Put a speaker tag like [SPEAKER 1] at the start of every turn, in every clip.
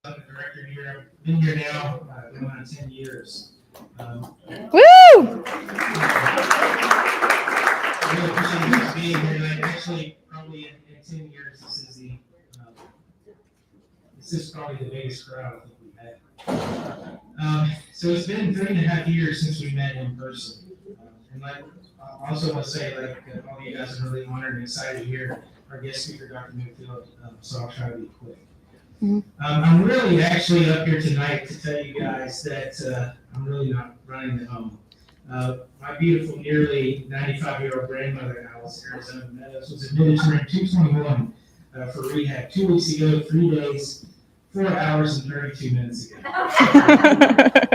[SPEAKER 1] I'm the director here. I've been here now going on 10 years.
[SPEAKER 2] Woo!
[SPEAKER 1] I really appreciate you guys being here. Like, actually, probably in 10 years, this is probably the biggest crowd I think we've had. So it's been 3.5 years since we met in person. And like, I also want to say, like, all of you guys are really honored and excited to hear our guest speaker, Dr. Neufeld. So I'll try to be quick. I'm really actually up here tonight to tell you guys that I'm really not running the home. My beautiful, nearly 95-year-old grandmother, Alice Arizona Meadows, was admitted to room 221 for rehab 2 weeks ago, 3 days, 4 hours, and 32 minutes ago.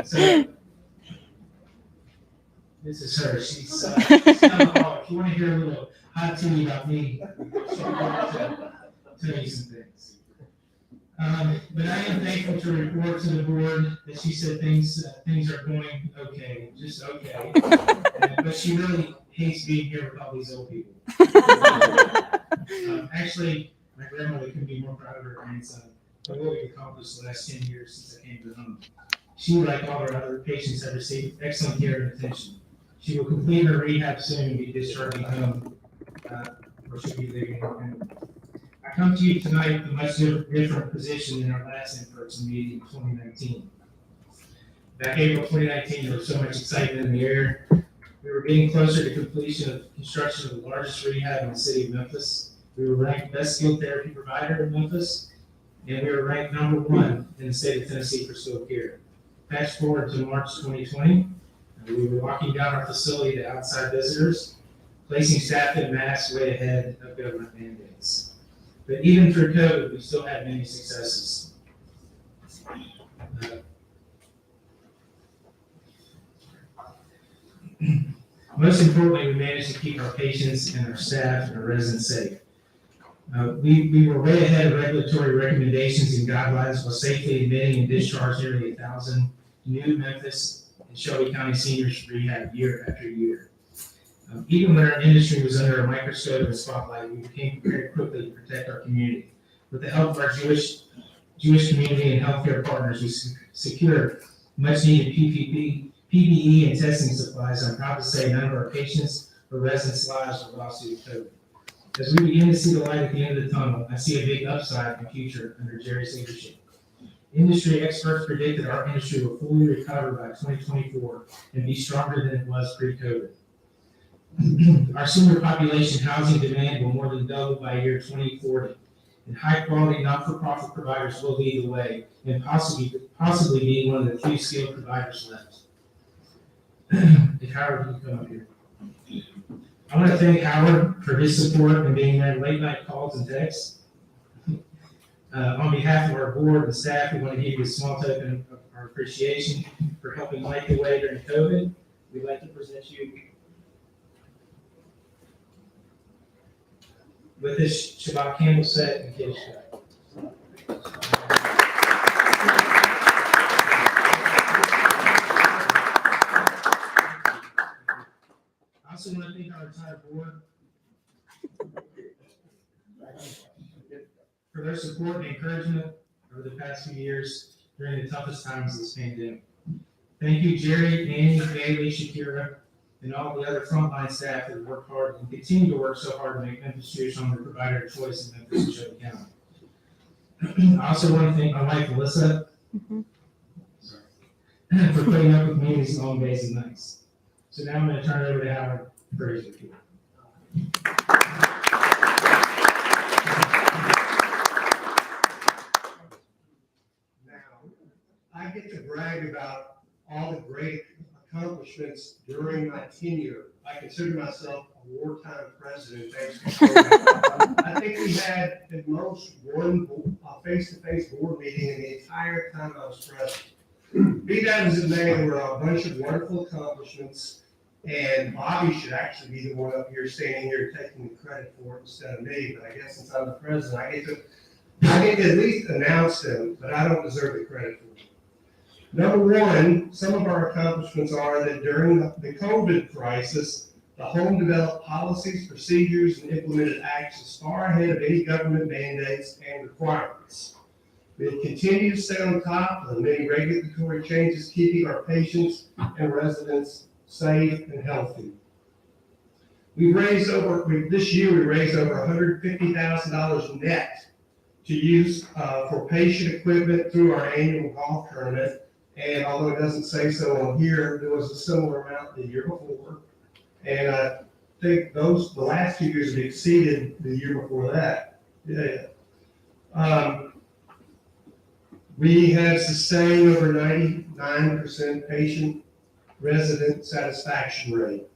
[SPEAKER 1] So, this is her. She's down the hall. If you want to hear a little hot tea about me, she'll tell you some things. But I am thankful to report to the board that she said things are going okay, just okay. But she really hates being here with all these old people. Actually, my grandmother couldn't be more proud of her grandson for what we've accomplished the last 10 years since I came to the home. She, like all her other patients, have received excellent care and attention. She will complete her rehab soon and be discharging home, or she'll be leaving her home. I come to you tonight in a much different position than our last in-person meeting in 2019. Back April 2019, there was so much excitement in the air. We were getting closer to completion of construction of the largest rehab in the city of Memphis. We were ranked best skilled therapy provider in Memphis, and we were ranked #1 in the state of Tennessee for skilled care. Fast forward to March 2020, we were locking down our facility to outside visitors, placing staff in masks way ahead of government mandates. But even through COVID, we still had many successes. Most importantly, we managed to keep our patients and our staff and our residents safe. We were way ahead of regulatory recommendations and guidelines while safely admitting and discharging nearly 1,000 new Memphis and Shelby County seniors from rehab year after year. Even when our industry was under a microscope and spotlight, we became prepared quickly to protect our community. With the help of our Jewish community and healthcare partners, we secured much needed PPE and testing supplies. I'm proud to say none of our patients or residents' lives were lost due to COVID. As we begin to see the light at the end of the tunnel, I see a big upside in the future under Jerry's leadership. Industry experts predict that our industry will fully recover by 2024 and be stronger than it was pre-COVID. Our senior population housing demand will more than double by year 2040, and high-quality not-for-profit providers will lead the way and possibly be one of the few skilled providers left. If Howard can come up here. I want to thank Howard for his support and being there late night calls and texts. On behalf of our board and staff, we want to give you a small token of our appreciation for helping light the way during COVID. We'd like to present you with this Shabbat candle set and Kiddush cup. I also want to thank our entire board for their support and encouragement over the past few years during the toughest times of this pandemic. Thank you, Jerry, Annie, Bailey, Shakira, and all the other frontline staff that have worked hard and continue to work so hard to make Memphis Jewish home the provider of choice in Memphis and Shelby County. I also want to thank my wife, Alyssa, for putting up with me these long days and nights. So now I'm going to turn it over to Howard for his report.
[SPEAKER 2] Now, I get to brag about all the great accomplishments during my tenure. I consider myself a wartime president, thanks to COVID. I think we had at most one face-to-face board meeting in the entire time I was president. Be that as it may, there were a bunch of wonderful accomplishments, and Bobby should actually be the one up here standing here taking the credit for it instead of me, but I guess since I'm the president, I get to at least announce them, but I don't deserve the credit for them. Number one, some of our accomplishments are that during the COVID crisis, the home developed policies, procedures, and implemented actions far ahead of any government mandates and requirements. We have continued to stay on top of the many regulatory changes, keeping our patients and residents safe and healthy. This year we raised over $150,000 net to use for patient equipment through our annual golf tournament. And although it doesn't say so on here, there was a similar amount the year before. And I think the last 2 years have exceeded the year before that. Yeah. We have sustained over 99% patient resident satisfaction rate.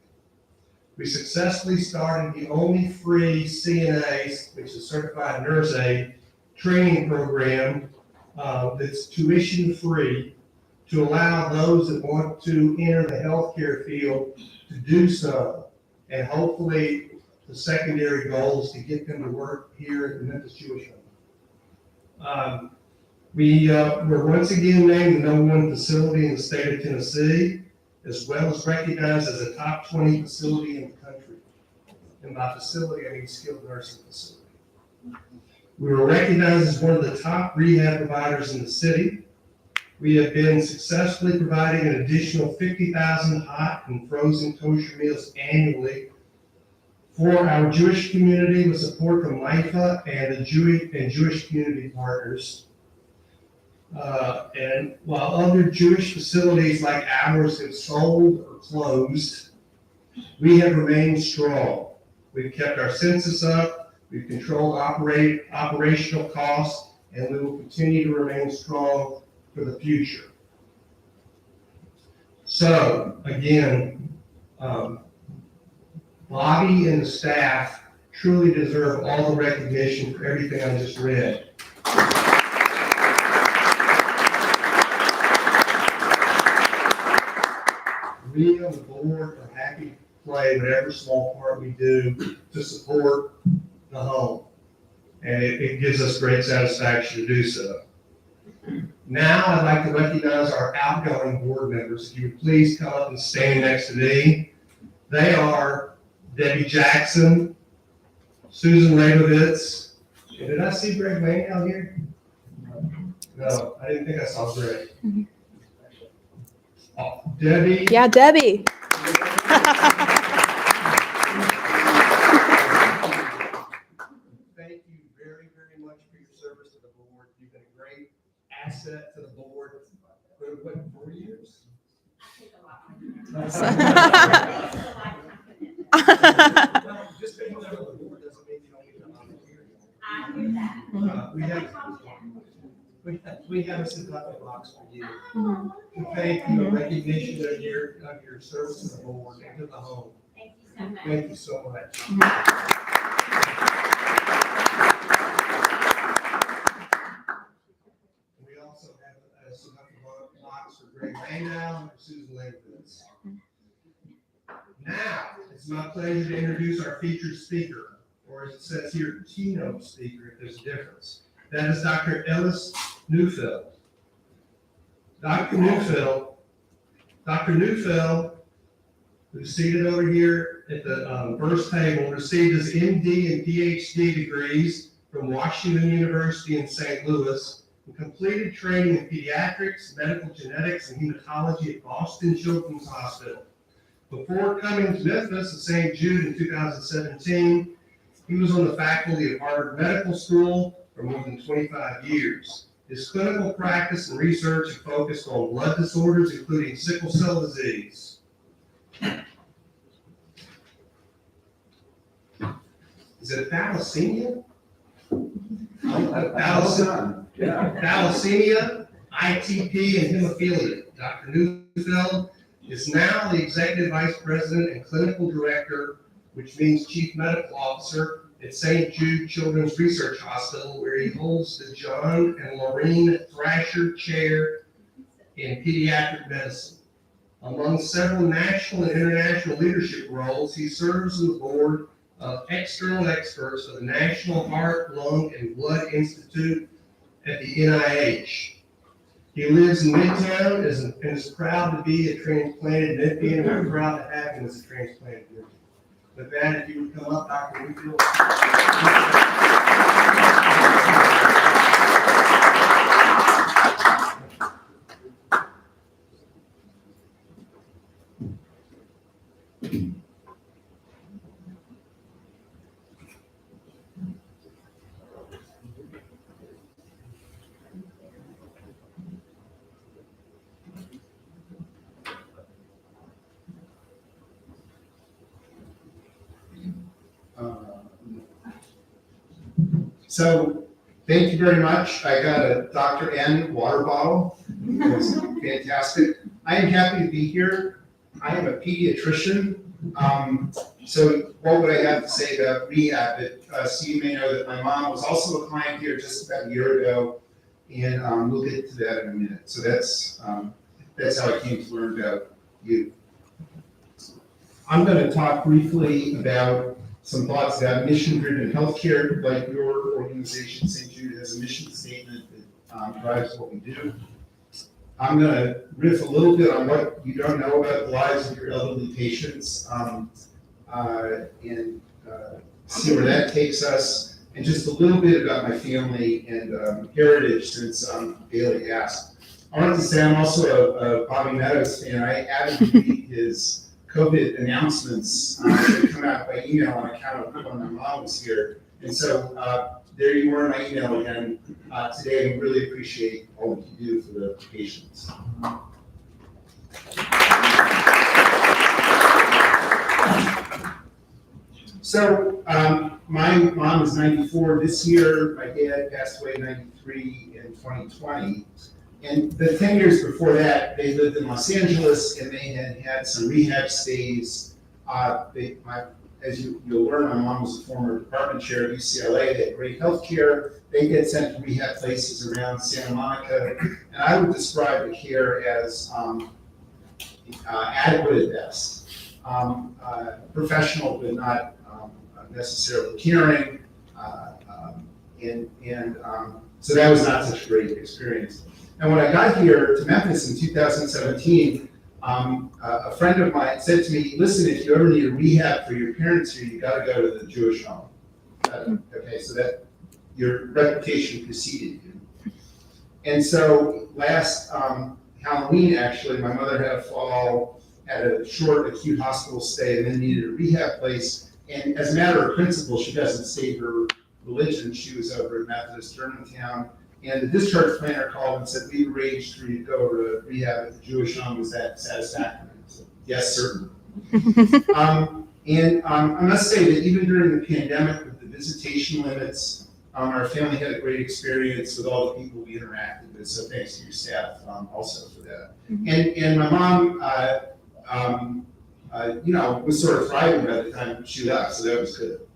[SPEAKER 2] We successfully started the only free CNA, which is Certified Nurse Aide, training program that's tuition free to allow those that want to enter the healthcare field to do so. And hopefully the secondary goal is to get them to work here at the Memphis Jewish Home. We were once again named the #1 facility in the state of Tennessee, as well as recognized as a top 20 facility in the country. And by facility, I mean skilled nursing facility. We were recognized as one of the top rehab providers in the city. We have been successfully providing an additional 50,000 hot and frozen kosher meals annually for our Jewish community with support from MIFA and the Jewish community partners. And while other Jewish facilities like ours have sold or closed, we have remained strong. We've kept our census up, we've controlled operational costs, and we will continue to remain strong for the future. So, again, Bobby and the staff truly deserve all the recognition for everything I just read. We on the board are happy to play whatever small part we do to support the home. And it gives us great satisfaction to do so. Now I'd like to recognize our outgoing board members. If you would please come up and stand next to me. They are Debbie Jackson, Susan Leibovitz. Did I see Greg Lane out here? No, I didn't think I saw Greg. Oh, Debbie.
[SPEAKER 3] Yeah, Debbie.
[SPEAKER 2] Thank you very, very much for your service to the board. You've been a great asset to the board. What, 4 years? Well, just because you're on the board doesn't mean you don't need to volunteer.
[SPEAKER 4] I hear that.
[SPEAKER 2] We have a sympathy box for you. To thank you in recognition of your service to the board and to the home.
[SPEAKER 4] Thank you so much.
[SPEAKER 2] Thank you so much. We also have a sympathy box for Greg Maynow and Susan Leibovitz. Now, it's my pleasure to introduce our featured speaker, or as it says here, keynote speaker, if there's a difference. That is Dr. Ellis Neufeld. Dr. Neufeld, who's seated over here at the first table, received his MD and PhD degrees from Washington University in St. Louis and completed training in pediatrics, medical genetics, and hematology at Boston Children's Hospital. Before coming to Memphis and St. Jude in 2017, he was on the faculty of Harvard Medical School for more than 25 years. His clinical practice and research have focused on blood disorders, including sickle cell disease. Is it thalassemia? Thalassemia, ITP, and hemophilia. Dr. Neufeld is now the Executive Vice President and Clinical Director, which means Chief Medical Officer, at St. Jude Children's Research Hospital, where he holds the John and Lorraine Thrasher Chair in Pediatric Medicine. Among several national and international leadership roles, he serves on the board of external experts for the National Heart, Lung, and Blood Institute at the NIH. He lives in Midtown and is proud to be a transplanted Memphian, and we're proud to have him as a transplanted Memphian. With that, if you would come up, Dr. Neufeld.
[SPEAKER 5] So thank you very much. I got a Dr. N water bottle. It was fantastic. I am happy to be here. I am a pediatrician. So what would I have to say about Rehab? So you may know that my mom was also a client here just about a year ago, and we'll get to that in a minute. So that's how I came to learn about you. I'm going to talk briefly about some thoughts about mission-driven healthcare. Like your organization, St. Jude, has a mission statement that drives what we do. I'm going to riff a little bit on what you don't know about the lives of your elderly patients and see where that takes us, and just a little bit about my family and heritage, since Bailey asked. I wanted to say I'm also a Bobby Meadows fan. I added to read his COVID announcements that come out by email on account of when my mom was here. And so there you were in my email again today, and really appreciate all that you do for the patients. So my mom is 94 this year. My dad passed away in 93 in 2020. And the 10 years before that, they lived in Los Angeles and they had had some rehab stays. As you'll learn, my mom was a former department chair at UCLA. They had great health care. They get sent to rehab places around Santa Monica. And I would describe the care as adequate at best. Professional, but not necessarily caring. So that was not such a great experience. And when I got here to Memphis in 2017, a friend of mine said to me, listen, if you ever need a rehab for your parents here, you gotta go to the Jewish home. Okay, so that your reputation preceded you. And so last Halloween, actually, my mother had a fall, had a short acute hospital stay, and then needed a rehab place. And as a matter of principle, she doesn't state her religion. She was over at Methodist Germantown. And the discharge planner called and said, we've arranged for you to go to rehab at the Jewish home. Is that satisfactory? I said, yes, certainly. I must say that even during the pandemic with the visitation limits, our family had a great experience with all the people we interacted with. So thanks to your staff also for that. And my mom, was sort of thriving by the time she left, so that was good.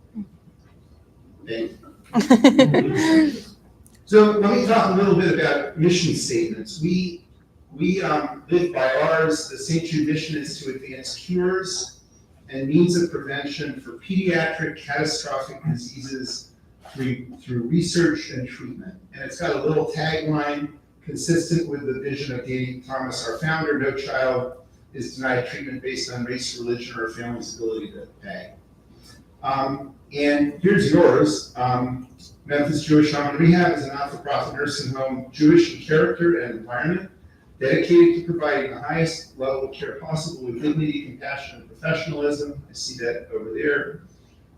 [SPEAKER 5] Thank you. So let me talk a little bit about mission statements. We live by ours. The St. Jude mission is to advance cures and means of prevention for pediatric catastrophic diseases through research and treatment. And it's got a little tagline consistent with the vision of Danny Thomas, our founder: no child is denied treatment based on race, religion, or a family's ability to pay. And here's yours. Memphis Jewish Home and Rehab is a not-for-profit nursing home, Jewish in character and environment, dedicated to providing the highest level of care possible with dignity, compassion, and professionalism. I see that over there.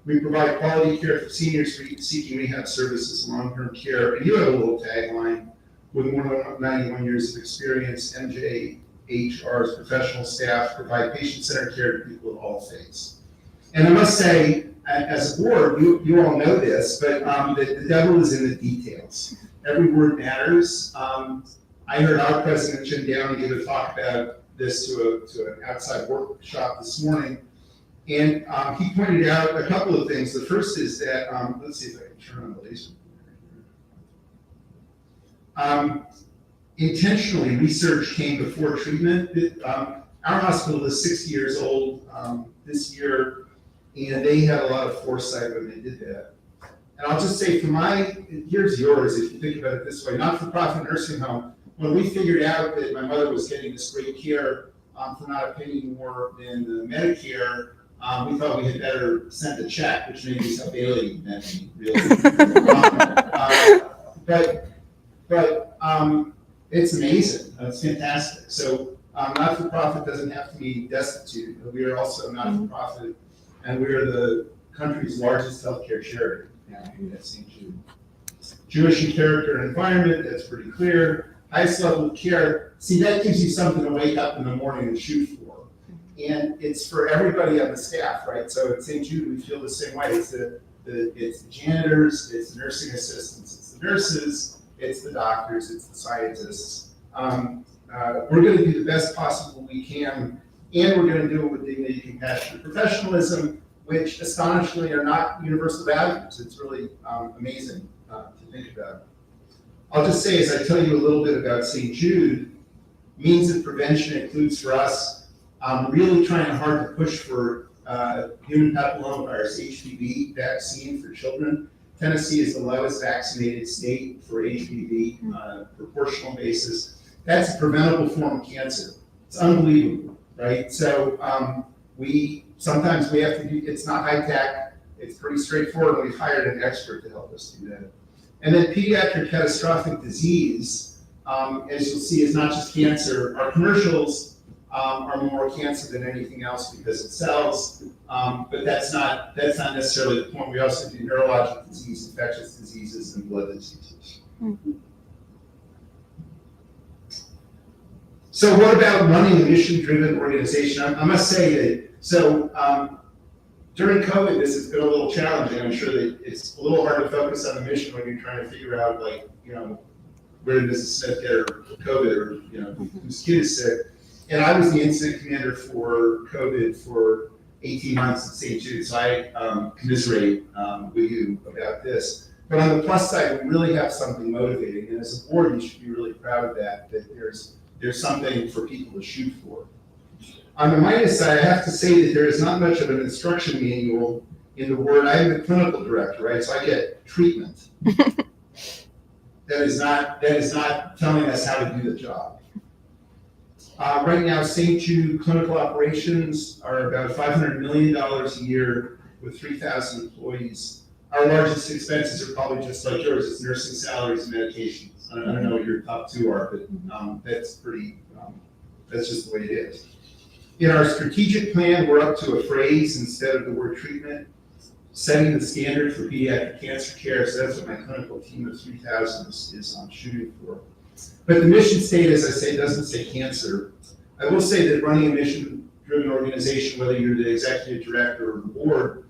[SPEAKER 5] We provide quality care for seniors seeking rehab services and long-term care. And you have a little tagline: with more than 91 years of experience, MJHR's professional staff provide patient-centered care to people of all faiths. And I must say, as a board, you all know this, but the devil is in the details. Every word matters. I heard our president, Jim Downey, give a talk about this to an outside workshop this morning. And he pointed out a couple of things. The first is that, let's see if I can turn on the laser. Intentionally, research came before treatment. Our hospital is 60 years old this year. And they had a lot of foresight when they did that. And I'll just say, here's yours, if you think about it this way: not-for-profit nursing home. When we figured out that my mother was getting this great care for not a penny more than the Medicare, we thought we had better send a check, which maybe is how Bailey meant me, really. But it's amazing. It's fantastic. So not-for-profit doesn't have to be destitute. We are also not-for-profit. And we are the country's largest healthcare charity now at St. Jude. Jewish in character and environment, that's pretty clear. Highest level of care. See, that gives you something to wake up in the morning and shoot for. And it's for everybody on the staff, right? So at St. Jude, we feel the same way. It's the janitors, it's the nursing assistants, it's the nurses, it's the doctors, it's the scientists. We're going to do the best possible we can. And we're going to do it with dignity, compassion, and professionalism, which astonishingly are not universal values. It's really amazing to think about. I'll just say, as I tell you a little bit about St. Jude, means of prevention includes for us really trying hard to push for human papillomavirus, HPV vaccine for children. Tennessee is the lowest vaccinated state for HPV, proportional basis. That's a preventable form of cancer. It's unbelievable. Right, so sometimes we have to do. It's not high tech. It's pretty straightforward. We've hired an expert to help us do that. And then pediatric catastrophic disease, as you'll see, is not just cancer. Our commercials are more cancer than anything else because it sells. But that's not necessarily the point. We also do neurologic disease, infectious diseases, and blood diseases. Mm-hmm. So what about running a mission-driven organization? I must say that, during COVID, this has been a little challenging. I'm sure that it's a little hard to focus on the mission when you're trying to figure out, where did Mrs. Smith get her COVID, or, whose kid is sick. And I was the incident commander for COVID for 18 months at St. Jude, so I commiserate with you about this. But on the plus side, we really have something motivating, and as a board, you should be really proud of that there's something for people to shoot for. On the minus side, I have to say that there is not much of an instruction manual in the word. I am the clinical director, right? So I get treatment. That is not telling us how to do the job. Right now, St. Jude clinical operations are about $500 million a year with 3,000 employees. Our largest expenses are probably just like yours, it's nursing salaries and medications. I don't know what your top two are, but that's that's just the way it is. In our strategic plan, we're up to a phrase instead of the word treatment, setting the standard for pediatric cancer care, so that's what my clinical team of 3,000 is shooting for. But the mission statement, as I say, doesn't say cancer. I will say that running a mission-driven organization, whether you're the executive director or the board,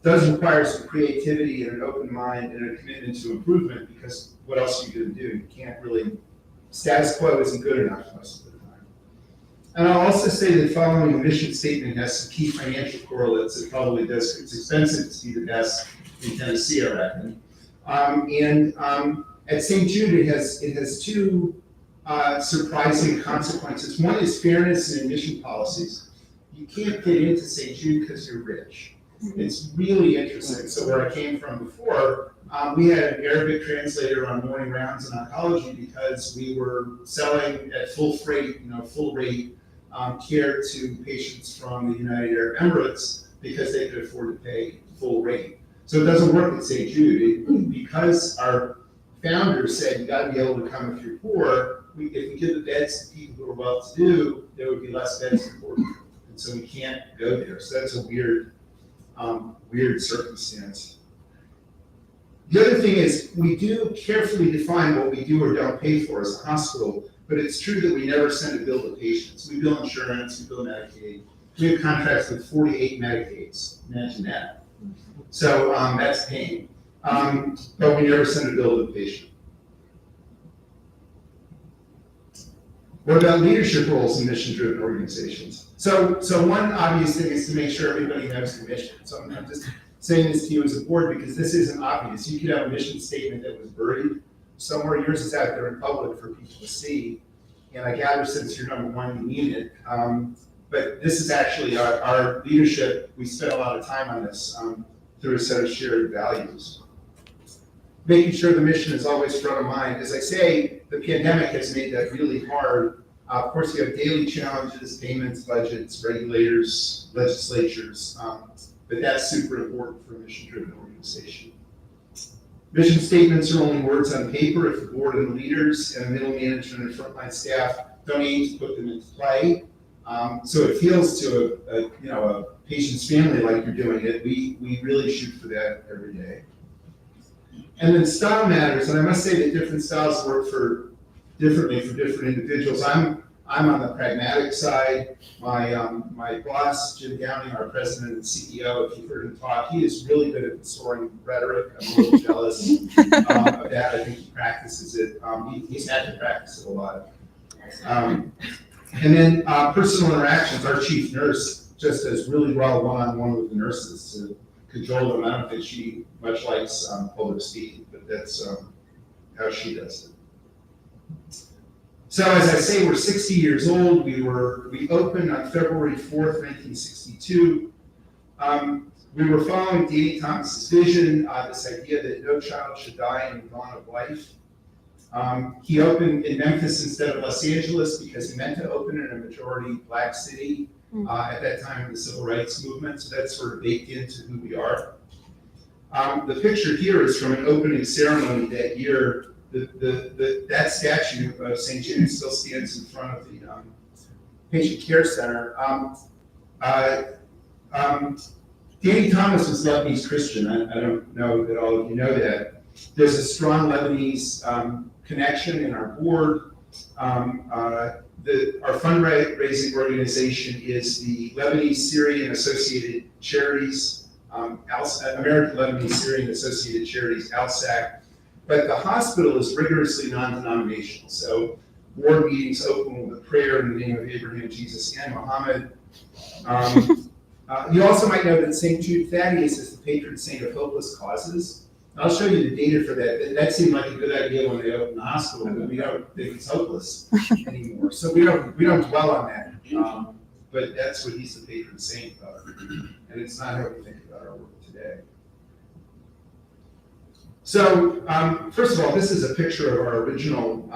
[SPEAKER 5] does require some creativity and an open mind and a commitment to improvement, because what else are you going to do? You can't really, status quo isn't good enough most of the time. And I'll also say that following a mission statement has some key financial correlates. It probably does. It's expensive to be the best in Tennessee, I reckon. At St. Jude, it has two surprising consequences. One is fairness in admission policies. You can't get into St. Jude because you're rich. It's really interesting. So where I came from before, we had an Arabic translator on morning rounds in oncology because we were selling at full freight, full rate care to patients from the United Arab Emirates because they could afford to pay full rate. So it doesn't work at St. Jude. Because our founders said you got to be able to come if you're poor, if we give the beds to people who are well-to-do, there would be less beds for poor people. And so we can't go there. So that's a weird circumstance. The other thing is we do carefully define what we do or don't pay for as a hospital, but it's true that we never send a bill to patients. We bill insurance, we bill Medicaid. We have contracts with 48 Medicaids. Imagine that. So that's pain. But we never send a bill to the patient. What about leadership roles in mission-driven organizations? So one obvious thing is to make sure everybody knows the mission. So I'm just saying this to you as a board because this isn't obvious. You could have a mission statement that was buried somewhere. Yours is out there in public for people to see. And I gather since you're number one, you mean it. But this is actually our leadership. We spent a lot of time on this through a set of shared values. Making sure the mission is always front of mind. As I say, the pandemic has made that really hard. Of course, you have daily challenges, payments, budgets, regulators, legislatures, but that's super important for a mission-driven organization. Mission statements are only words on paper if the board and leaders and middle management and frontline staff don't aim to put them into play. So it feels to a patient's family like you're doing it. We really shoot for that every day. And then style matters, and I must say that different styles work differently for different individuals. I'm on the pragmatic side. My boss, Jim Downing, our president and CEO, if you've heard him talk, he is really good at soaring rhetoric. I'm a little jealous of that. I think he practices it. He's had to practice it a lot. And then personal interactions. Our chief nurse just does really well one-on-one with the nurses to cajole them. I don't think she much likes public speaking, but that's how she does it. So as I say, we're 60 years old. We opened on February 4th, 1962. We were following Danny Thomas's vision, this idea that no child should die in the dawn of life. He opened in Memphis instead of Los Angeles because he meant to open in a majority black city at that time in the civil rights movement. So that's sort of baked into who we are. The picture here is from an opening ceremony that year. That statue of St. Jude still stands in front of the patient care center. Danny Thomas was Lebanese Christian. I don't know that all of you know that. There's a strong Lebanese connection in our board. Our fundraising organization is the Lebanese Syrian Associated Charities, American Lebanese Syrian Associated Charities, ALSAC. But the hospital is rigorously non-denominational. So board meetings open with a prayer in the name of Abraham, Jesus, and Muhammad. You also might know that St. Jude Thaddeus is the patron saint of hopeless causes. I'll show you the data for that. That seemed like a good idea when they opened the hospital, but we don't think it's hopeless anymore. So we don't dwell on that. But that's what he's the patron saint of. And it's not how we think about our work today. So, first of all, this is a picture of our original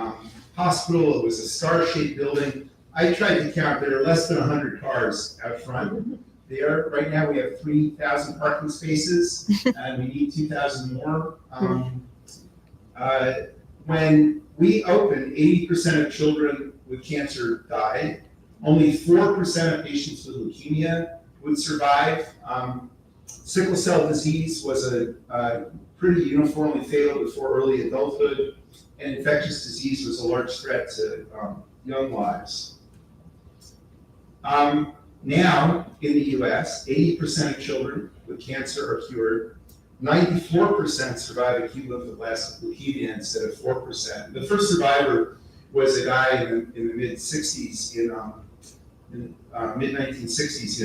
[SPEAKER 5] hospital. It was a star-shaped building. I tried to count, there are less than 100 cars out front. Right now we have 3,000 parking spaces, and we need 2,000 more. When we opened, 80% of children with cancer died. Only 4% of patients with leukemia would survive. Sickle cell disease was a pretty uniformly fatal before early adulthood, and infectious disease was a large threat to young lives. Now, in the US, 80% of children with cancer are cured. 94% survive acute lymphoblastic leukemia instead of 4%. The first survivor was a guy in the mid-60s, mid-1960s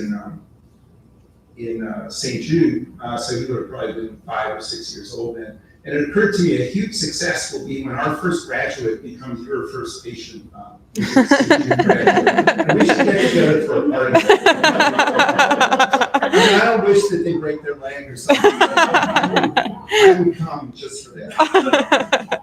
[SPEAKER 5] in St. Jude, so he would have probably been 5 or 6 years old then. And it occurred to me a huge success will be when our first graduate becomes your first patient. And we should get together for a party. I don't wish that they break their leg or something. I would come just for that.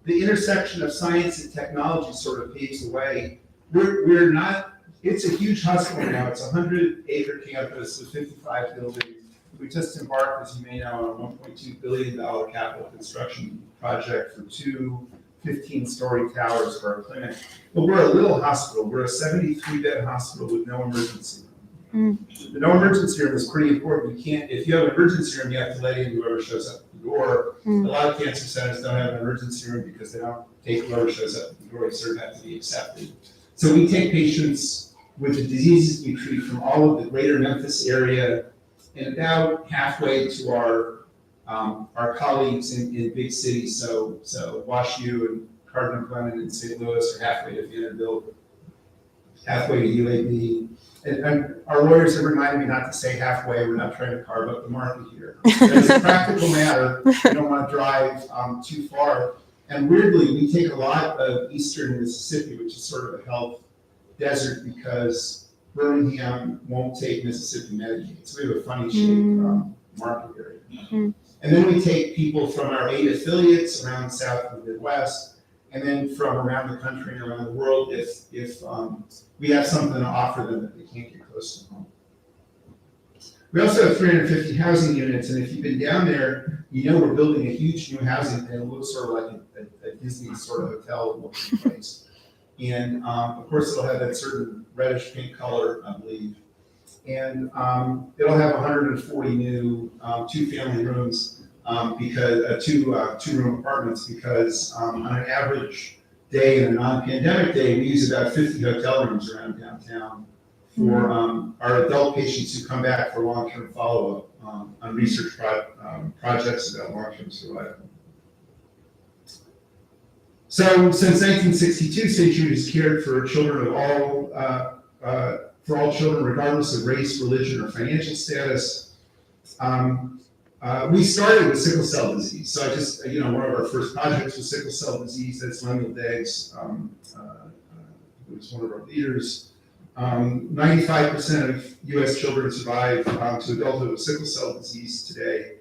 [SPEAKER 5] The intersection of science and technology sort of paves the way. We're not, it's a huge hospital now. It's a 100-acre campus with 55 buildings. We just embarked, as you may know, on a $1.2 billion capital construction project for 2 15-story towers for our clinic. But we're a little hospital. We're a 73-bed hospital with no emergency room. The no emergency room is pretty important. You can't, if you have an emergency room, you have to let in whoever shows up at the door. A lot of cancer centers don't have an emergency room because they don't take whoever shows up at the door. They sort of have to be accepted. So we take patients with the diseases we treat from all of the greater Memphis area and about halfway to our colleagues in big cities. So WashU and Cardinal Glennon and St. Louis are halfway to Vanderbilt, halfway to UAB. And our lawyers have reminded me not to say halfway. We're not trying to carve up the market here. As a practical matter, we don't want to drive too far. And weirdly, we take a lot of eastern Mississippi, which is sort of a health desert, because Birmingham won't take Mississippi Medicaid. So we have a funny shaped market area. And then we take people from our 8 affiliates around the South and the Midwest, and then from around the country and around the world if we have something to offer them that they can't get close to home. We also have 350 housing units, and if you've been down there, you know we're building a huge new housing, and it looks sort of like a Disney sort of hotel looking place. And of course, it'll have that certain reddish pink color, I believe. And it'll have 140 new 2-family rooms, because two-room apartments, because on an average day in a non-pandemic day, we use about 50 hotel rooms around downtown for our adult patients who come back for long-term follow-up on research projects about long-term survival. So since 1962, St. Jude has cared for children of all children, regardless of race, religion, or financial status. We started with sickle cell disease. So one of our first projects was sickle cell disease. That's Lemuel Deggs, who was one of our leaders. 95% of US children survive to adulthood with sickle cell disease today.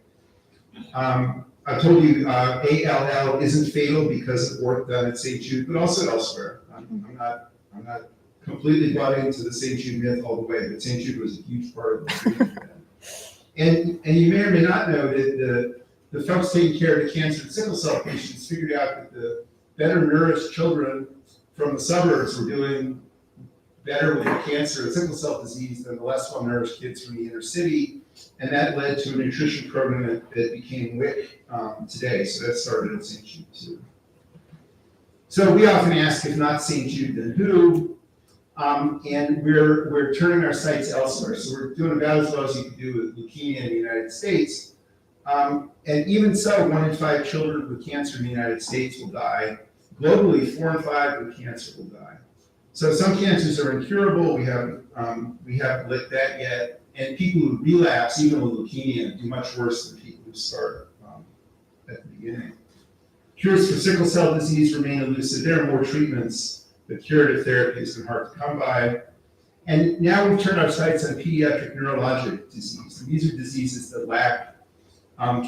[SPEAKER 5] I told you ALL isn't fatal because of work done at St. Jude, but also elsewhere. I'm not completely bought into the St. Jude myth all the way, but St. Jude was a huge part of the treatment. And you may or may not know that the folks taking care of the cancer and sickle cell patients figured out that the better nourished children from the suburbs were doing better with the cancer and sickle cell disease than the less well nourished kids from the inner city. And that led to a nutrition program that became WIC today. So that started at St. Jude too. So we often ask, if not St. Jude, then who? And we're turning our sights elsewhere. So we're doing about as well as you can do with leukemia in the United States. And even so, 1 in 5 children with cancer in the United States will die. Globally, 4 in 5 with cancer will die. So some cancers are incurable. We haven't lit that yet. And people who relapse, even with leukemia, do much worse than people who start at the beginning. Cures for sickle cell disease remain elusive. There are more treatments, but curative therapy has been hard to come by. And now we've turned our sights on pediatric neurologic disease. And these are diseases that lack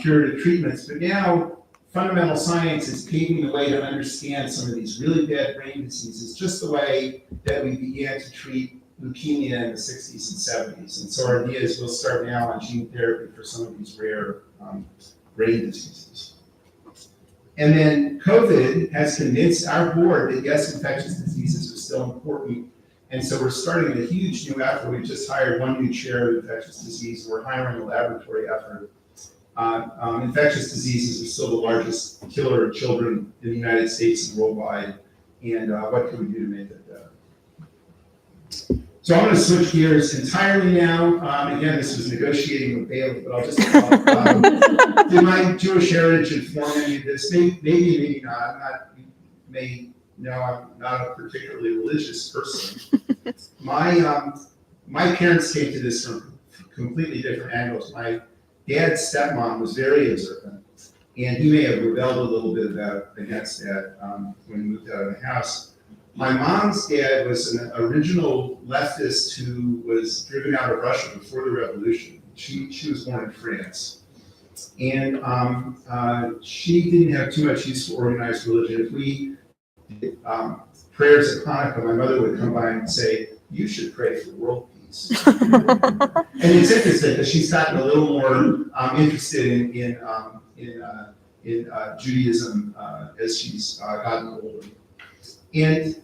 [SPEAKER 5] curative treatments, but now fundamental science is paving the way to understand some of these really bad brain diseases, just the way that we began to treat leukemia in the 60s and 70s. And so our idea is we'll start now on gene therapy for some of these rare brain diseases. And then COVID has convinced our board that yes, infectious diseases are still important. And so we're starting a huge new effort. We just hired 1 new chair of infectious disease. We're hiring a laboratory effort. Infectious diseases are still the largest killer of children in the United States and worldwide. And what can we do to make that better? So I'm going to switch gears entirely now. Again, this was negotiating with Bailey, but I'll just did my Jewish heritage inform any of this? Maybe not. You may know I'm not a particularly religious person. My parents came to this from completely different angles. My dad's stepmom was very observant, and he may have rebelled a little bit against that when he moved out of the house. My mom's dad was an original leftist who was driven out of Russia before the revolution. She was born in France. And she didn't have too much use for organized religion. If we did prayers at Hanukkah, my mother would come by and say, "You should pray for world peace." And it's interesting because she's gotten a little more interested in Judaism as she's gotten older. And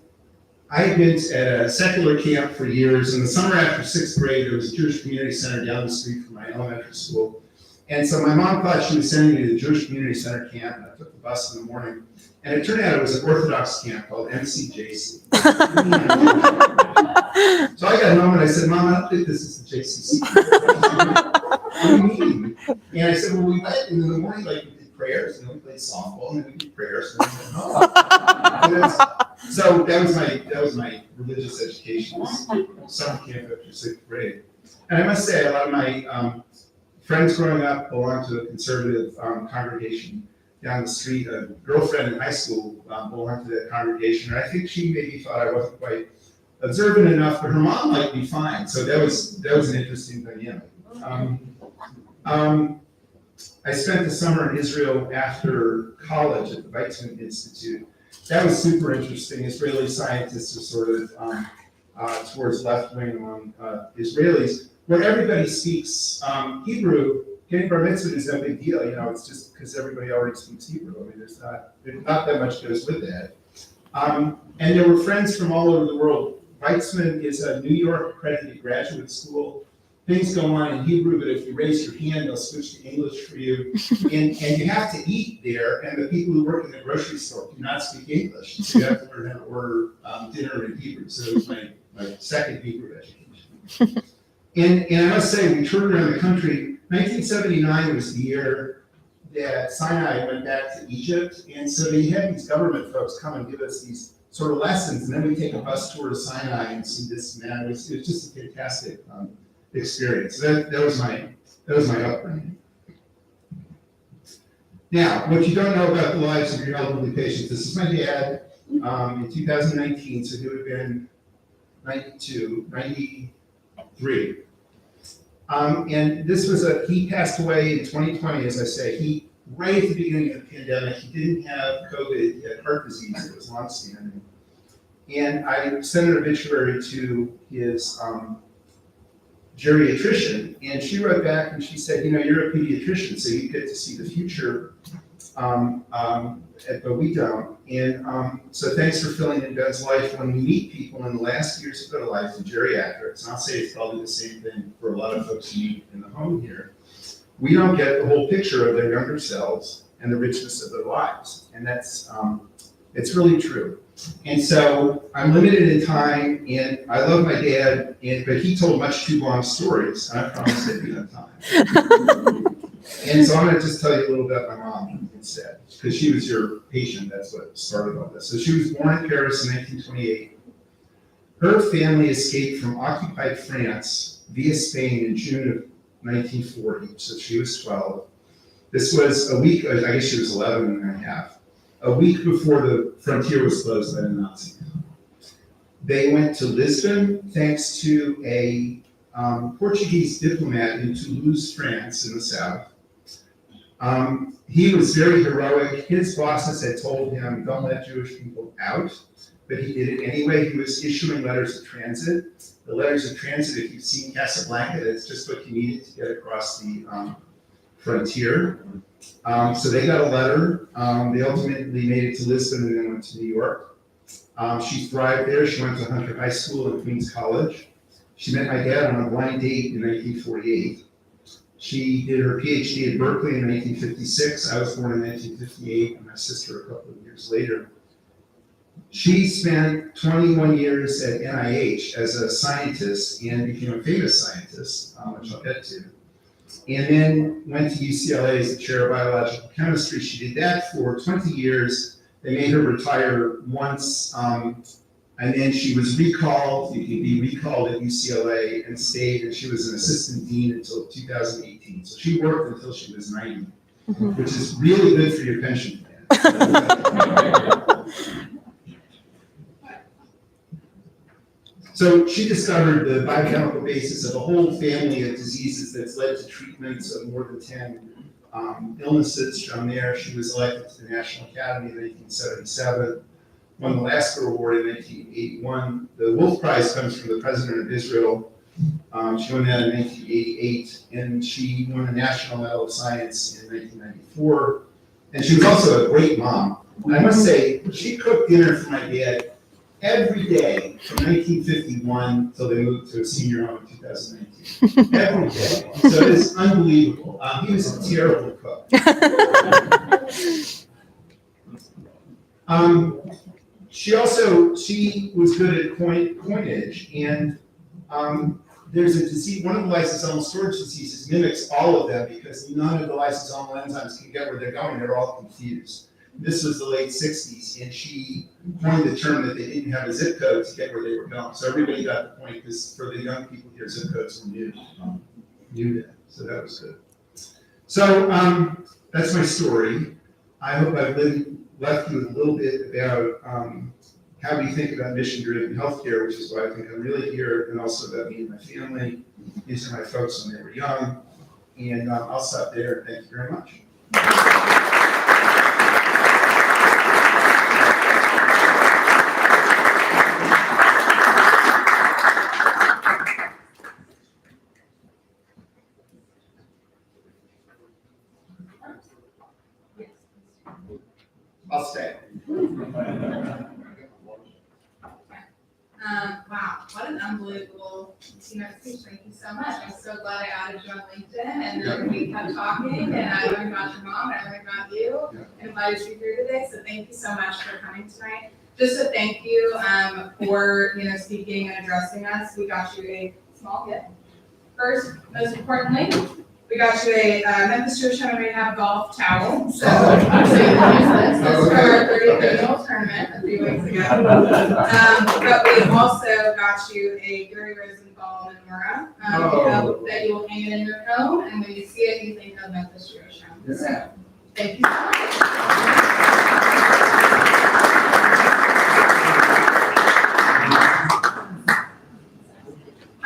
[SPEAKER 5] I had been at a secular camp for years. In the summer after 6th grade, there was a Jewish community center down the street from my elementary school. And so my mom thought she was sending me to the Jewish community center camp, and I took the bus in the morning. And it turned out it was an Orthodox camp called MCJC. So I got home and I said, "Mom, I don't think this is the JCC. What do you mean?" And I said, "Well, we went in the morning, like we did prayers, and then we played softball, and then we did prayers, and then we went home." So that was my religious education, summer camp after 6th grade. And I must say, a lot of my friends growing up belonged to a conservative congregation down the street. A girlfriend in high school belonged to that congregation, and I think she maybe thought I wasn't quite observant enough, but her mom liked me fine. So that was an interesting dynamic. I spent the summer in Israel after college at the Weizmann Institute. That was super interesting. Israeli scientists are sort of towards left-wing among Israelis, where everybody speaks Hebrew. Getting bar mitzvah is no big deal, it's just because everybody already speaks Hebrew. I mean, there's not that much goes with that. And there were friends from all over the world. Weizmann is a New York accredited graduate school. Things go on in Hebrew, but if you raise your hand, they'll switch to English for you. And you have to eat there, and the people who work in the grocery store do not speak English. So you have to learn how to order dinner in Hebrew. So it was my second Hebrew education. And I must say, we toured around the country. 1979 was the year that Sinai went back to Egypt. And so they had these government folks come and give us these sort of lessons. And then we take a bus tour to Sinai and see this and that. It was just a fantastic experience. That was my upbringing. Now, what you don't know about the lives of your elderly patients, this is my dad in 2019, so he would have been 92, 93. And this was he passed away in 2020, as I say. Right at the beginning of the pandemic, he didn't have COVID, he had heart disease, it was longstanding. And I sent an obituary to his geriatrician, and she wrote back and she said, you're a pediatrician, so you get to see the future, but we don't. And so thanks for filling in Ben's life. When we meet people in the last years of their life in geriatrics, and I'll say it's probably the same thing for a lot of folks you meet in the home here, we don't get the whole picture of their younger selves and the richness of their lives. And that's, it's really true. And so I'm limited in time, and I love my dad, but he told much too long stories, and I promised I'd be on time. And so I'm gonna just tell you a little bit about my mom instead, because she was your patient, that's what started all this. So she was born in Paris in 1928. Her family escaped from occupied France via Spain in June of 1940, so she was 12. This was a week, I guess she was 11 and a half, a week before the frontier was closed by the Nazis. They went to Lisbon thanks to a Portuguese diplomat in Toulouse, France, in the south. He was very heroic. His bosses had told him, don't let Jewish people out, but he did it anyway. He was issuing letters of transit. The letters of transit, if you've seen Casablanca, that's just what you needed to get across the frontier. So they got a letter. They ultimately made it to Lisbon and then went to New York. She thrived there. She went to Hunter High School and Queens College. She met my dad on a blind date in 1948. She did her PhD at Berkeley in 1956. I was born in 1958, and my sister a couple of years later. She spent 21 years at NIH as a scientist and became a famous scientist, which I'll get to. And then went to UCLA as the chair of biological chemistry. She did that for 20 years. They made her retire once, and then she was recalled. You could be recalled at UCLA and stayed, and she was an assistant dean until 2018. So she worked until she was 90, which is really good for your pension plan. So she discovered the biochemical basis of a whole family of diseases that's led to treatments of more than 10 illnesses from there. She was elected to the National Academy in 1977, won the Lasker Award in 1981. The Wolf Prize comes from the President of Israel. She won that in 1988, and she won the National Medal of Science in 1994. And she was also a great mom. And I must say, she cooked dinner for my dad every day from 1951 till they moved to a senior home in 2019. Every day. So it's unbelievable. He was a terrible cook. She was good at coinage, and there's a disease, one of the lysosomal storage diseases mimics all of them because none of the lysosomal enzymes can get where they're going, they're all confused. This was the late 60s, and she coined the term that they didn't have a zip code to get where they were going. So everybody got the point, because for the young people here, zip codes were new then. So that was good. So that's my story. I hope I've left you with a little bit about how we think about mission-driven healthcare, which is why I think I'm really here, and also about me and my family. These are my folks when they were young. And I'll stop there. Thank you very much. I'll stay.
[SPEAKER 3] Wow, what an unbelievable speech. Thank you so much. I'm so glad I added you on LinkedIn, and then we kept talking, and I learned about your mom, and I learned about you, and invited you here today. So thank you so much for coming tonight. Just a thank you for speaking and addressing us. We got you a small gift. First, most importantly, we got you a Memphis Jewish Rehab golf towel. So you can use this. This is for our 30th annual tournament a few weeks ago. But we also got you a Gary Rosenthal menorah that you will hang it in your home, and when you see it, you think of Memphis Jewish. So thank you so much.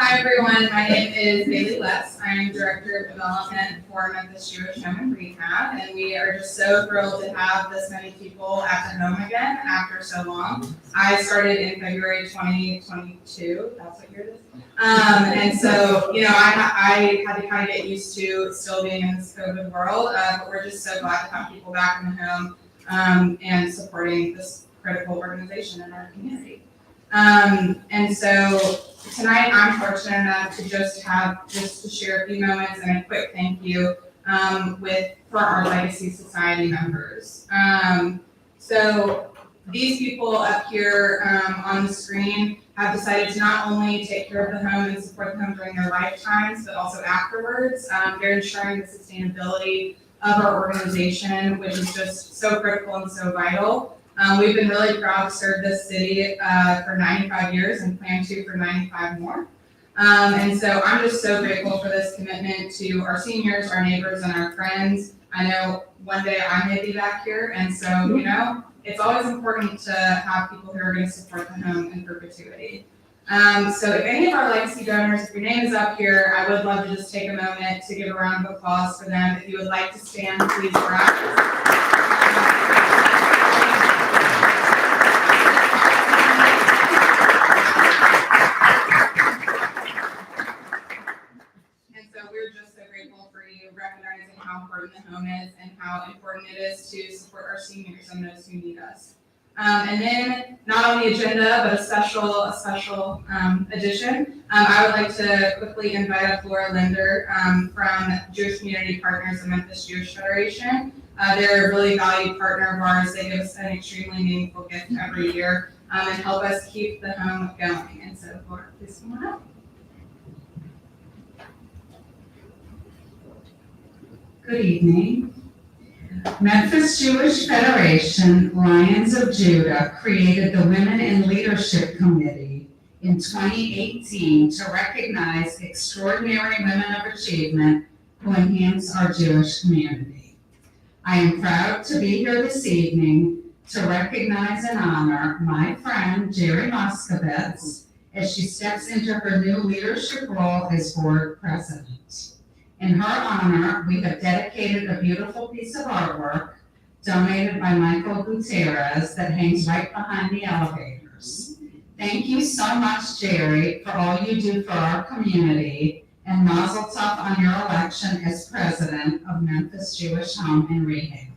[SPEAKER 3] Hi everyone, my name is Bailey Letts. I am Director of Development for Memphis Jewish Home and Rehab, and we are just so thrilled to have this many people at the home again after so long. I started in February 2022, that's what year it is. And so, I had to kind of get used to still being in this COVID world, but we're just so glad to have people back in the home and supporting this critical organization in our community. And so tonight I'm fortunate enough to just to share a few moments and a quick thank you for our Legacy Society members. So these people up here on the screen have decided to not only take care of the home and support the home during their lifetimes, but also afterwards. They're ensuring the sustainability of our organization, which is just so critical and so vital. We've been really proud to serve this city for 95 years and plan to for 95 more. And so I'm just so grateful for this commitment to our seniors, our neighbors, and our friends. I know one day I may be back here, and so, you know, it's always important to have people who are going to support the home in perpetuity. So if any of our legacy donors, if your name is up here, I would love to just take a moment to give a round of applause for them. If you would like to stand, please rise. Recognizing how important the home is and how important it is to support our seniors and those who need us. And then, not on the agenda, but a special addition, I would like to quickly invite up Laura Linder from Jewish Community Partners of Memphis Jewish Federation. They're a really valued partner of ours. They give us an extremely meaningful gift every year and help us keep the home going. And so, Laura, please come on up.
[SPEAKER 6] Good evening. Memphis Jewish Federation, Lions of Judah, created the Women in Leadership Committee in 2018 to recognize extraordinary women of achievement who enhance our Jewish community. I am proud to be here this evening to recognize and honor my friend Jerry Moskovitz as she steps into her new leadership role as board president. In her honor, we have dedicated a beautiful piece of artwork donated by Michael Gutierrez that hangs right behind the elevators. Thank you so much, Jerry, for all you do for our community, and mazel tov on your election as president of Memphis Jewish Home and Rehab.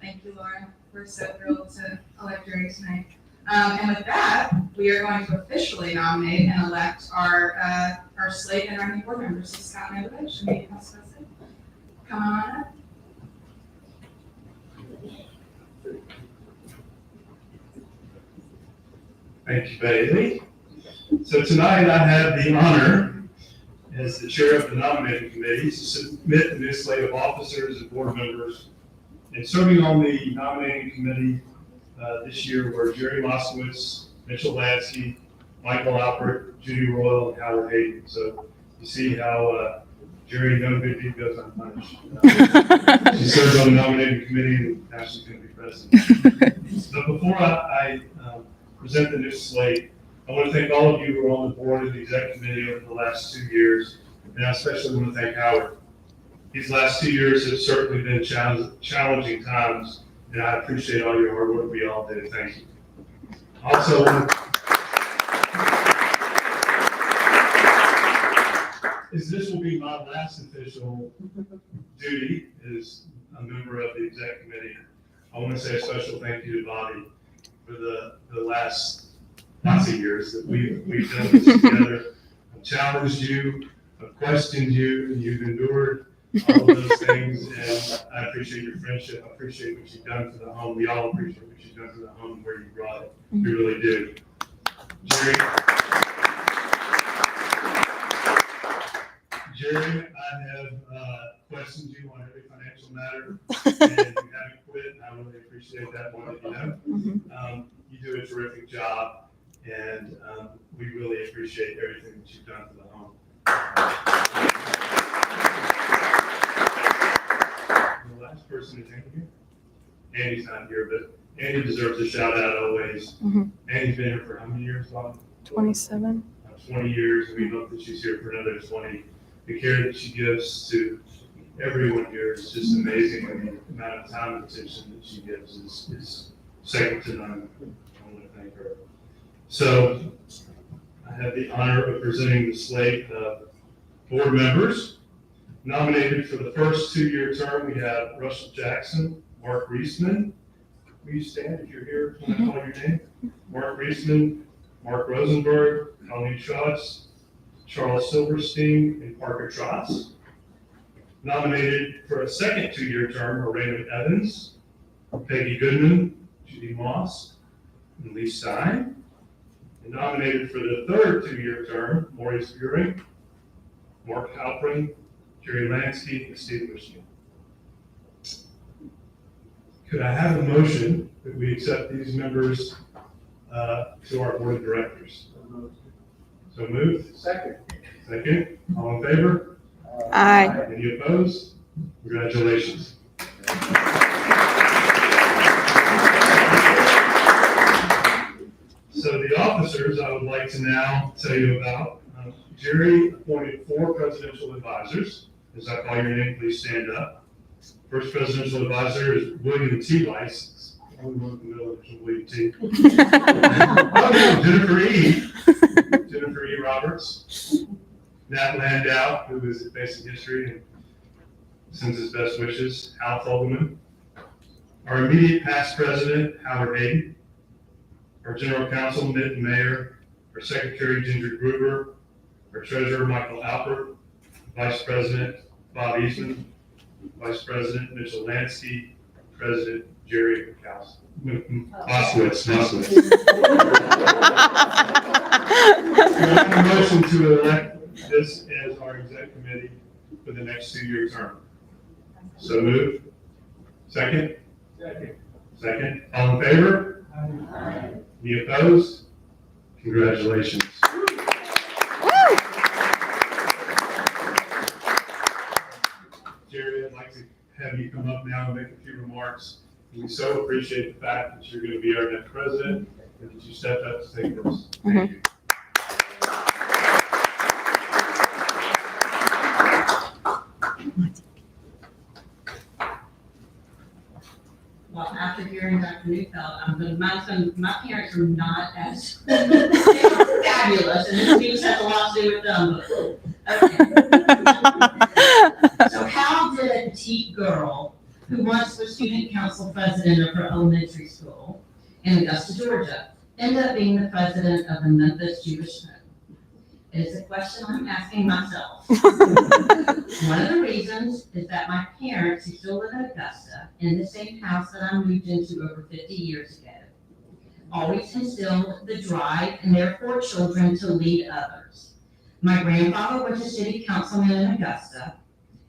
[SPEAKER 3] Thank you, Laura. We're so thrilled to elect Jerry tonight. And with that, we are going to officially nominate and elect our slate and running board members. So Scott Novich and Nate Moskovitz, come on up.
[SPEAKER 7] Thank you, Bailey. So tonight I have the honor, as the chair of the nominating committee, to submit the new slate of officers and board members. And serving on the nominating committee this year were Jerry Moskowitz, Mitchell Lansky, Michael Alpert, Judy Royal, and Howard Hayden. So you see how Jerry, no good deed goes unpunished. She served on the nominating committee, and now she's going to be president. So before I present the new slate, I want to thank all of you who are on the board and the exec committee over the last 2 years, and I especially want to thank Howard. These last 2 years have certainly been challenging times, and I appreciate all your hard work. We all did. Thank you. Also, this will be my last official duty as a member of the exec committee. I want to say a special thank you to Bobby for the last lots of years that we've done this together. I've challenged you, I've questioned you, and you've endured all of those things, and I appreciate your friendship. I appreciate what you've done for the home. We all appreciate what you've done for the home and where you brought it. We really do. Jerry, I have questioned you on every financial matter, and you haven't quit, and I really appreciate that more than you know. You do a terrific job, and we really appreciate everything that you've done for the home. The last person is Andy here. Andy's not here, but Andy deserves a shout out always. Andy's been here for how many years, Bob?
[SPEAKER 8] 27.
[SPEAKER 7] 20 years, and we hope that she's here for another 20. The care that she gives to everyone here is just amazing, and the amount of time and attention that she gives is second to none. I want to thank her. So I have the honor of presenting the slate of board members. Nominated for the first 2-year term, we have Russell Jackson, Mark Reisman. Will you stand if you're here when I call your name? Mark Reisman, Mark Rosenberg, Colleen Schutz, Charles Silverstein, and Parker Trotz. Nominated for a second 2-year term are Raymond Evans, Peggy Goodman, Judy Moss, and Lee Stein. And nominated for the third 2-year term, Maurice Buring, Mark Halpern, Jerry Lansky, and Steve Michigan. Could I have a motion that we accept these members to our board of directors? So moved.
[SPEAKER 2] Second.
[SPEAKER 7] Second. All in favor?
[SPEAKER 8] Aye.
[SPEAKER 7] Any opposed? Congratulations. So the officers I would like to now tell you about. Jerry appointed 4 presidential advisors. As I call your name, please stand up. First presidential advisor is William T. Weiss. Only one in the middle of William T. Oh, no, Jennifer E. Jennifer E. Roberts. Nat Landau, who is at Basic History and sends his best wishes. Hal Fogelman. Our immediate past president, Howard Hayden. Our general counsel, Mitt Mayer. Our secretary, Ginger Gruber. Our treasurer, Michael Alpert. Vice president, Bob Eastman. Vice president, Mitchell Lansky. President, Jerry Oswitz. A motion to elect this as our exec committee for the next 2-year term. So moved. Second? Second. All in favor? Any opposed? Congratulations. Jerry, I'd like to have you come up now and make a few remarks. We so appreciate the fact that you're going to be our next president and that you stepped up to take this. Thank you.
[SPEAKER 9] Well, after hearing Dr. Neufeld, I'm going to mention my parents are not as they were fabulous, and this news has a lot to do with them. Okay. So how did a petite girl who once was student council president of her elementary school in Augusta, Georgia, end up being the president of the Memphis Jewish home? It is a question I'm asking myself. One of the reasons is that my parents, who still live in Augusta, in the same house that I moved into over 50 years ago, always instilled the drive in their 4 children to lead others. My grandfather was a city councilman in Augusta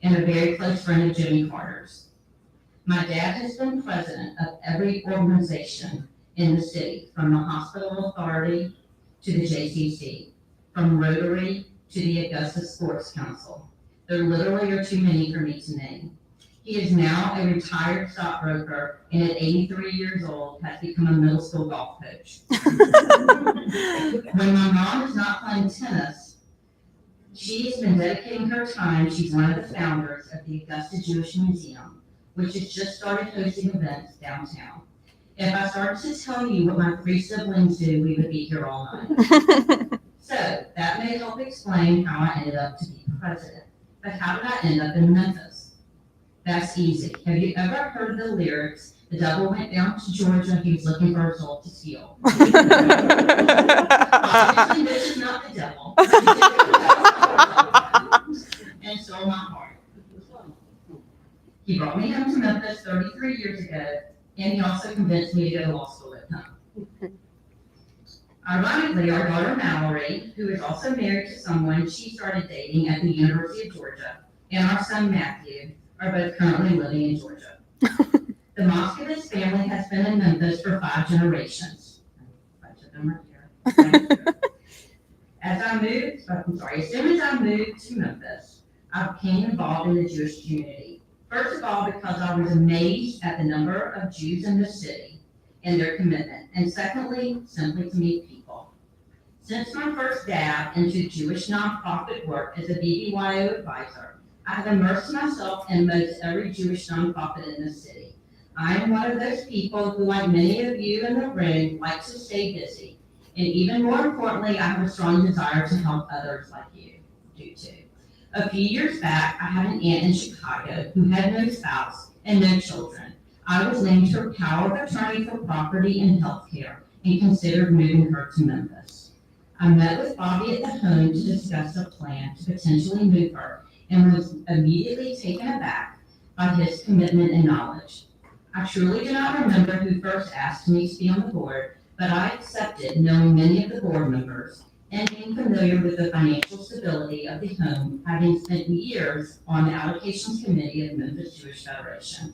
[SPEAKER 9] and a very close friend of Jimmy Carter's. My dad has been president of every organization in the city, from the Hospital Authority to the JCC, from Rotary to the Augusta Sports Council. There literally are too many for me to name. He is now a retired stockbroker and at 83 years old has become a middle school golf coach. When my mom is not playing tennis, she has been dedicating her time. She's one of the founders of the Augusta Jewish Museum, which has just started hosting events downtown. If I started to tell you what my 3 siblings do, we would be here all night. So that may help explain how I ended up to be president. But how did I end up in Memphis? That's easy. Have you ever heard the lyrics, "The devil went down to Georgia, he was looking for a soul to steal"? Obviously, this is not the devil. And stole my heart. He brought me home to Memphis 33 years ago, and he also convinced me to go to law school at home. Ironically, our daughter Mallory, who is also married to someone she started dating at the University of Georgia, and our son Matthew are both currently living in Georgia. The Moskowitz family has been in Memphis for 5 generations. A bunch of them are here. As soon as I moved to Memphis, I became involved in the Jewish community. First of all, because I was amazed at the number of Jews in the city and their commitment. And secondly, simply to meet people. Since my first dab into Jewish nonprofit work as a BBYO advisor, I have immersed myself in most every Jewish nonprofit in the city. I am one of those people who, like many of you in the room, likes to stay busy. And even more importantly, I have a strong desire to help others like you do too. A few years back, I had an aunt in Chicago who had no spouse and no children. I was named her power of attorney for property and health care and considered moving her to Memphis. I met with Bobby at the home to discuss a plan to potentially move her and was immediately taken aback by his commitment and knowledge. I truly do not remember who first asked me to be on the board, but I accepted knowing many of the board members and being familiar with the financial stability of the home, having spent years on the allocations committee of Memphis Jewish Federation.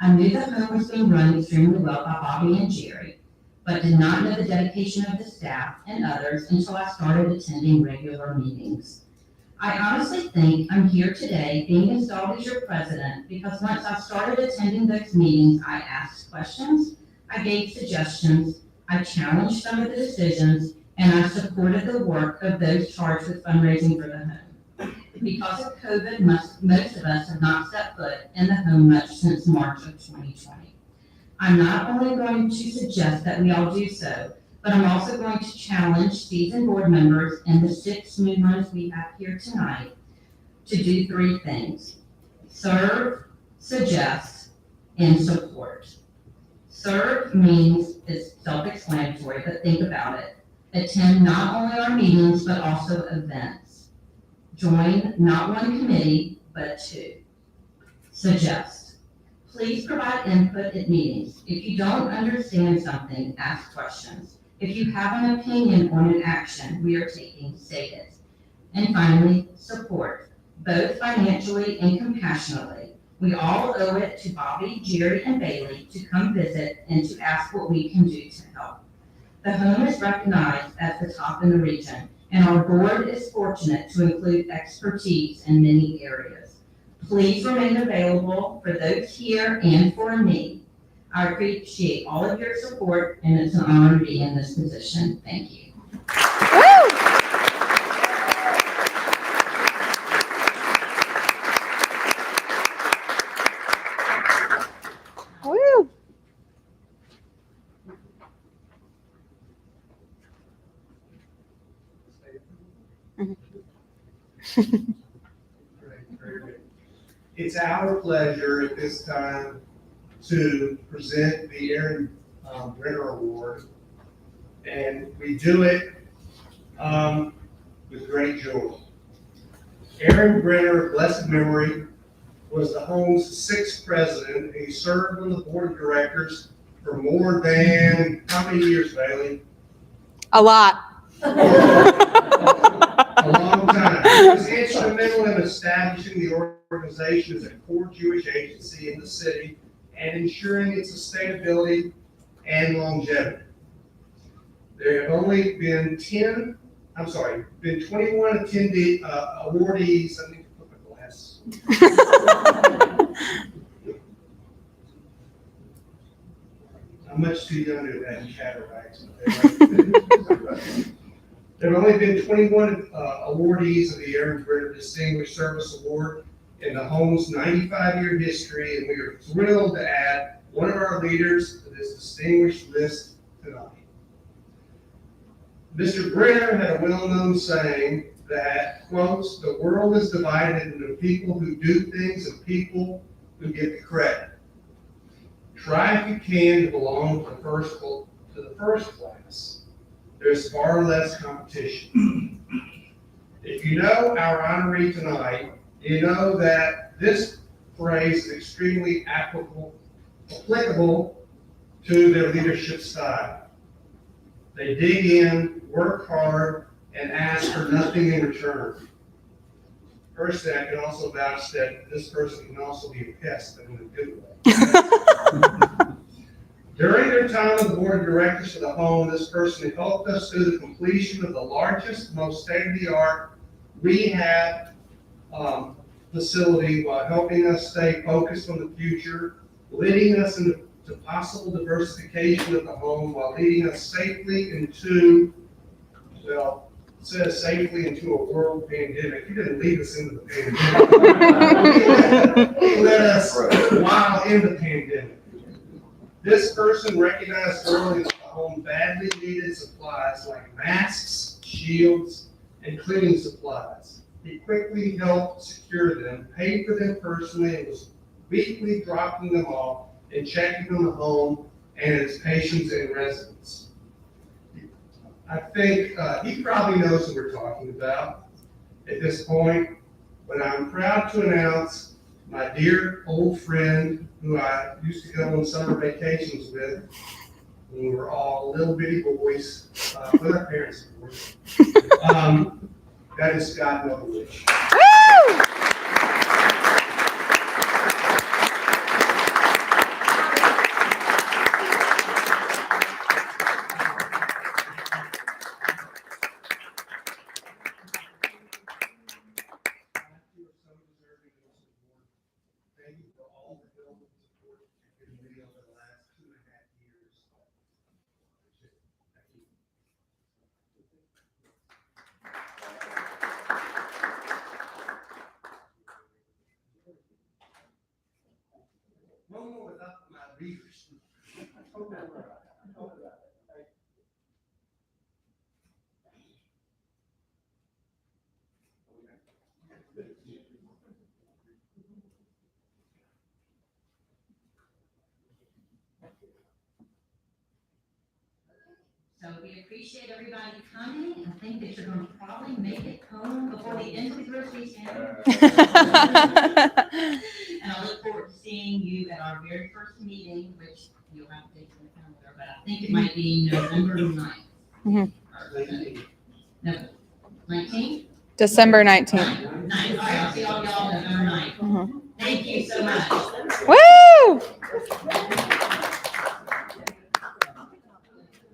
[SPEAKER 9] I knew the home was being run extremely well by Bobby and Jerry, but did not know the dedication of the staff and others until I started attending regular meetings. I honestly think I'm here today being installed as your president because once I started attending those meetings, I asked questions, I gave suggestions, I challenged some of the decisions, and I supported the work of those charged with fundraising for the home. Because of COVID, most of us have not set foot in the home much since March of 2020. I'm not only going to suggest that we all do so, but I'm also going to challenge seasoned board members and the 6 new ones we have here tonight to do 3 things: serve, suggest, and support. Serve means, it's self-explanatory, but think about it. Attend not only our meetings, but also events. Join not one committee, but 2. Suggest. Please provide input at meetings. If you don't understand something, ask questions. If you have an opinion on an action we are taking, state it. And finally, support, both financially and compassionately. We all owe it to Bobby, Jerry, and Bailey to come visit and to ask what we can do to help. The home is recognized as the top in the region, and our board is fortunate to include expertise in many areas. Please remain available for those here and for me. I appreciate all of your support, and it's an honor to be in this position. Thank you.
[SPEAKER 8] Woo!
[SPEAKER 2] It's our pleasure at this time to present the Aaron Brenner Award. And we do it with great joy. Aaron Brenner, of blessed memory, was the home's 6th president. He served on the board of directors for more than, how many years, Bailey?
[SPEAKER 8] A lot.
[SPEAKER 2] A long time. He was instrumental in establishing the organization as a core Jewish agency in the city and ensuring its sustainability and longevity. There have only been 21 awardees. I need to put my glasses on. I'm much too young to have cataracts. There have only been 21 awardees of the Aaron Brenner Distinguished Service Award in the home's 95-year history, and we are thrilled to add one of our leaders to this distinguished list tonight. Mr. Brenner had a well-known saying that, quotes, "The world is divided into people who do things and people who get the credit. Try if you can to belong to the first class. There's far less competition." If you know our honoree tonight, you know that this phrase is extremely applicable to their leadership style. They dig in, work hard, and ask for nothing in return. Personally, I can also vouch that this person can also be a pest, but in a good way. During their time on the board of directors for the home, this person helped us through the completion of the largest, most state-of-the-art rehab facility while helping us stay focused on the future, leading us into possible diversification of the home while leading us safely into, well, it says safely into a world pandemic. He didn't lead us into the pandemic. He led us while in the pandemic. This person recognized early that the home badly needed supplies like masks, shields, and cleaning supplies. He quickly helped secure them, paid for them personally, and was weekly dropping them off and checking on the home and its patients and residents. I think he probably knows who we're talking about at this point. But I'm proud to announce my dear old friend who I used to go on summer vacations with when we were all little bitty boys, with our parents, of course. That is Scott Novich. Thank you for all the help and support you've given me over the last 2.5 years. Thank you. No more without my readers.
[SPEAKER 9] So we appreciate everybody coming. I think that you're going to probably make it home before the end of the grocery town. And I look forward to seeing you at our very first meeting, which you'll have to take to the calendar, but I think it might be November 9th.
[SPEAKER 8] Mhm.
[SPEAKER 9] No, 19th?
[SPEAKER 8] December 19th.
[SPEAKER 9] 9th. All right, I'll see all y'all November 9th.
[SPEAKER 8] Mhm.
[SPEAKER 9] Thank you so much.
[SPEAKER 8] Woo!